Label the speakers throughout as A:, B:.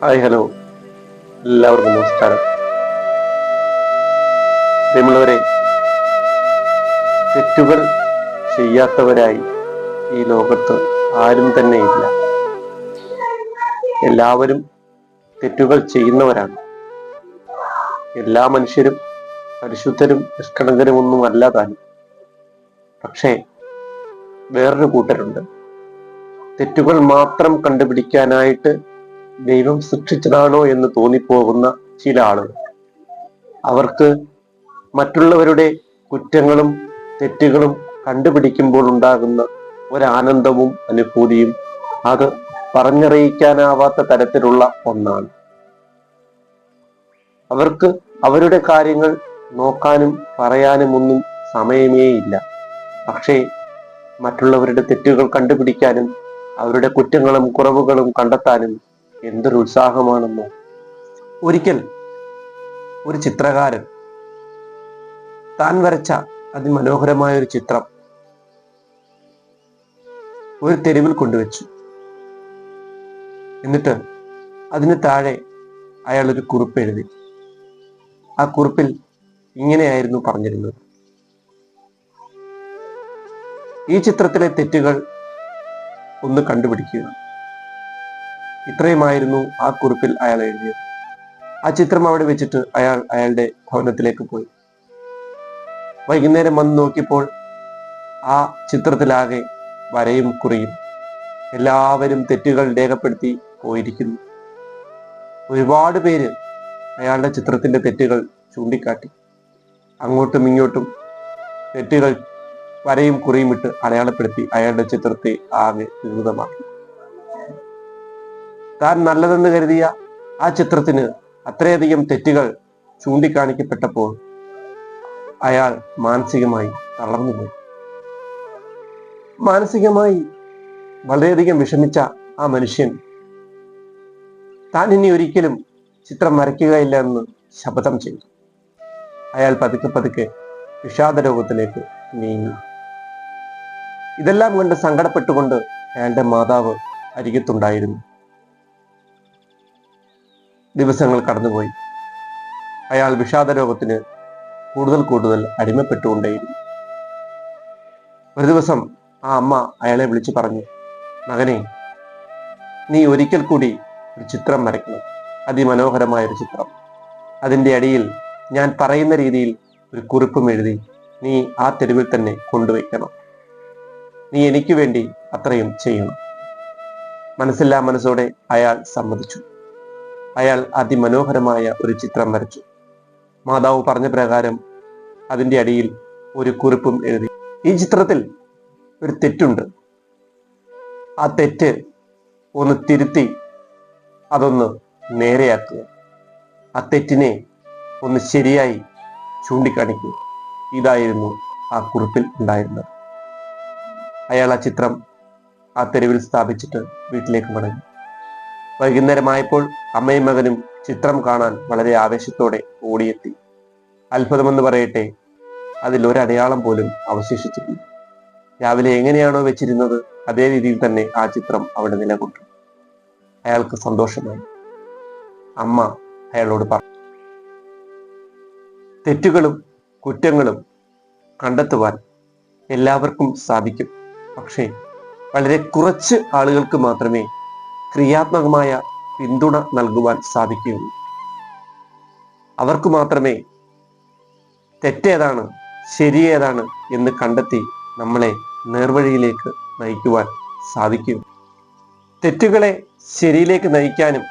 A: Hi hello, എല്ലാവർക്കും നമസ്കാരം. പ്രിയമുള്ളവരെ, തെറ്റുകൾ ചെയ്യാത്തവരായി ഈ ലോകത്ത് ആരും തന്നെ ഇല്ല. എല്ലാവരും തെറ്റുകൾ ചെയ്യുന്നവരാണ്. എല്ലാ മനുഷ്യരും പരിശുദ്ധരും നിഷ്കളങ്കരും ഒന്നും അല്ല താനും. പക്ഷേ വേറൊരു കൂട്ടരുണ്ട്. തെറ്റുകൾ മാത്രം കണ്ടുപിടിക്കാനായിട്ട് ദൈവം സൃഷ്ടിച്ചതാണോ എന്ന് തോന്നിപ്പോകുന്ന ചില ആളുകൾ. അവർക്ക് മറ്റുള്ളവരുടെ കുറ്റങ്ങളും തെറ്റുകളും കണ്ടുപിടിക്കുമ്പോൾ ഉണ്ടാകുന്ന ഒരാനന്ദവും അനുഭൂതിയും അത് പറഞ്ഞറിയിക്കാനാവാത്ത തരത്തിലുള്ള ഒന്നാണ്. അവർക്ക് അവരുടെ കാര്യങ്ങൾ നോക്കാനും പറയാനും ഒന്നും സമയമേ ഇല്ല. പക്ഷേ മറ്റുള്ളവരുടെ തെറ്റുകൾ കണ്ടുപിടിക്കാനും അവരുടെ കുറ്റങ്ങളും കുറവുകളും കണ്ടെത്താനും എന്തൊരു ഉത്സാഹമാണെന്നോ. ഒരിക്കൽ ഒരു ചിത്രകാരൻ താൻ വരച്ച അതിമനോഹരമായ ഒരു ചിത്രം ഒരു തെരുവിൽ കൊണ്ടുവച്ചു. എന്നിട്ട് അതിന് താഴെ അയാൾ ഒരു കുറിപ്പ് എഴുതി. ആ കുറിപ്പിൽ ഇങ്ങനെയായിരുന്നു പറഞ്ഞിരുന്നത്: ഈ ചിത്രത്തിലെ തെറ്റുകൾ ഒന്ന് കണ്ടുപിടിക്കുക. ഇത്രയുമായിരുന്നു ആ കുറിപ്പിൽ അയാൾ എഴുതിയത്. ആ ചിത്രം അവിടെ വെച്ചിട്ട് അയാൾ അയാളുടെ ഭവനത്തിലേക്ക് പോയി. വൈകുന്നേരം വന്ന് നോക്കിയപ്പോൾ ആ ചിത്രത്തിലാകെ വരയും കുറിയും. എല്ലാവരും തെറ്റുകൾ രേഖപ്പെടുത്തി പോയിരിക്കുന്നു. ഒരുപാട് പേര് അയാളുടെ ചിത്രത്തിന്റെ തെറ്റുകൾ ചൂണ്ടിക്കാട്ടി. അങ്ങോട്ടും ഇങ്ങോട്ടും തെറ്റുകൾ വരയും കുറിയും ഇട്ട് അടയാളപ്പെടുത്തി അയാളുടെ ചിത്രത്തെ ആകെ വികൃതമാക്കി. താൻ നല്ലതെന്ന് കരുതിയ ആ ചിത്രത്തിന് അത്രയധികം തെറ്റുകൾ ചൂണ്ടിക്കാണിക്കപ്പെട്ടപ്പോൾ അയാൾ മാനസികമായി തളർന്നുപോയി. മാനസികമായി വളരെയധികം വിഷമിച്ച ആ മനുഷ്യൻ താൻ ഇനി ഒരിക്കലും ചിത്രം വരയ്ക്കുകയില്ല എന്ന് ശപഥം ചെയ്തു. അയാൾ പതുക്കെ പതുക്കെ വിഷാദരോഗത്തിലേക്ക് നീങ്ങി. ഇതെല്ലാം കൊണ്ട് സങ്കടപ്പെട്ടുകൊണ്ട് അയാളുടെ മാതാവ് അരികത്തുണ്ടായിരുന്നു. ദിവസങ്ങൾ കടന്നുപോയി. അയാൾ വിഷാദരോഗത്തിന് കൂടുതൽ അടിമപ്പെട്ടുകൊണ്ടേയിരുന്നു. ഒരു ദിവസം ആ അമ്മ അയാളെ വിളിച്ചു പറഞ്ഞു: മകനെ, നീ ഒരിക്കൽ കൂടി ഒരു ചിത്രം വരയ്ക്കണം. അതിമനോഹരമായ ഒരു ചിത്രം. അതിൻ്റെ അടിയിൽ ഞാൻ പറയുന്ന രീതിയിൽ ഒരു കുറിപ്പും എഴുതി നീ ആ തെരുവിൽ തന്നെ കൊണ്ടുവയ്ക്കണം. നീ എനിക്ക് വേണ്ടി അത്രയും ചെയ്യണം. മനസ്സില്ലാ മനസ്സോടെ അയാൾ സമ്മതിച്ചു. അയാൾ അതിമനോഹരമായ ഒരു ചിത്രം വരച്ചു. മാതാവ് പറഞ്ഞ പ്രകാരം അതിൻ്റെ അടിയിൽ ഒരു കുറിപ്പും എഴുതി. ഈ ചിത്രത്തിൽ ഒരു തെറ്റുണ്ട്. ആ തെറ്റ് ഒന്ന് തിരുത്തി അതൊന്ന് നേരെയാക്കുക. ആ തെറ്റിനെ ഒന്ന് ശരിയായി ചൂണ്ടിക്കാണിക്കുക. ഇതായിരുന്നു ആ കുറിപ്പിൽ ഉണ്ടായിരുന്നത്. അയാൾ ആ ചിത്രം ആ തെരുവിൽ സ്ഥാപിച്ചിട്ട് വീട്ടിലേക്ക് മടങ്ങി. വൈകുന്നേരമായപ്പോൾ അമ്മയും മകനും ചിത്രം കാണാൻ വളരെ ആവേശത്തോടെ ഓടിയെത്തി. അത്ഭുതമെന്ന് പറയട്ടെ, അതിലൊരടയാളം പോലും അവശേഷിച്ചിട്ടില്ല. രാവിലെ എങ്ങനെയാണോ വെച്ചിരുന്നത് അതേ രീതിയിൽ തന്നെ ആ ചിത്രം അവിടെ നിലകൊണ്ടു. അയാൾക്ക് സന്തോഷമായി. അമ്മ അയാളോട് പറഞ്ഞു: തെറ്റുകളും കുറ്റങ്ങളും കണ്ടെത്തുവാൻ എല്ലാവർക്കും സാധിക്കും. പക്ഷേ വളരെ കുറച്ച് ആളുകൾക്ക് മാത്രമേ ക്രിയാത്മകമായ പിന്തുണ നൽകുവാൻ സാധിക്കുകയുള്ളൂ. അവർക്ക് മാത്രമേ തെറ്റേതാണ് ശരിയേതാണ് എന്ന് കണ്ടെത്തി നമ്മളെ നേർവഴിയിലേക്ക് നയിക്കുവാൻ സാധിക്കും. തെറ്റുകളെ ശരിയിലേക്ക് നയിക്കാനും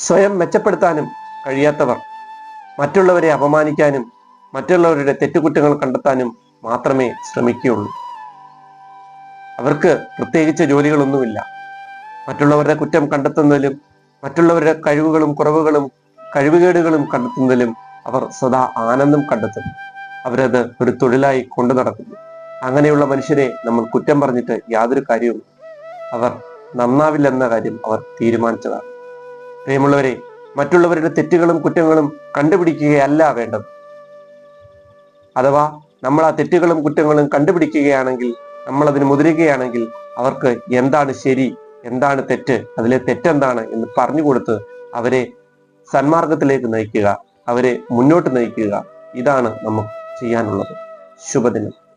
A: സ്വയം മെച്ചപ്പെടുത്താനും കഴിയാത്തവർ മറ്റുള്ളവരെ അപമാനിക്കാനും മറ്റുള്ളവരുടെ തെറ്റുകുറ്റങ്ങൾ കണ്ടെത്താനും മാത്രമേ ശ്രമിക്കുകയുള്ളൂ. അവർക്ക് പ്രത്യേകിച്ച് ജോലികളൊന്നുമില്ല. മറ്റുള്ളവരുടെ കുറ്റം കണ്ടെത്തുന്നതിലും മറ്റുള്ളവരുടെ കഴിവുകളും കുറവുകളും കഴിവുകേടുകളും കണ്ടെത്തുന്നതിലും അവർ സദാ ആനന്ദം കണ്ടെത്തുന്നു. അവരത് ഒരു തൊഴിലായി കൊണ്ടു നടക്കുന്നു. അങ്ങനെയുള്ള മനുഷ്യരെ നമ്മൾ കുറ്റം പറഞ്ഞിട്ട് യാതൊരു കാര്യവും. അവർ നന്നാവില്ലെന്ന കാര്യം അവർ തീരുമാനിച്ചതാണ്. പ്രിയമുള്ളവരെ, മറ്റുള്ളവരുടെ തെറ്റുകളും കുറ്റങ്ങളും കണ്ടുപിടിക്കുകയല്ല വേണ്ടത്. അഥവാ നമ്മൾ ആ തെറ്റുകളും കുറ്റങ്ങളും കണ്ടുപിടിക്കുകയാണെങ്കിൽ, നമ്മൾ അതിന് മുതിരുകയാണെങ്കിൽ അവർക്ക് എന്താണ് ശരി എന്താണ് തെറ്റ്, അതിലെ തെറ്റെന്താണ് എന്ന് പറഞ്ഞു കൊടുത്ത് അവരെ സന്മാർഗത്തിലേക്ക് നയിക്കുക, അവരെ മുന്നോട്ട് നയിക്കുക. ഇതാണ് നമുക്ക് ചെയ്യാനുള്ളത്. ശുഭദിനം.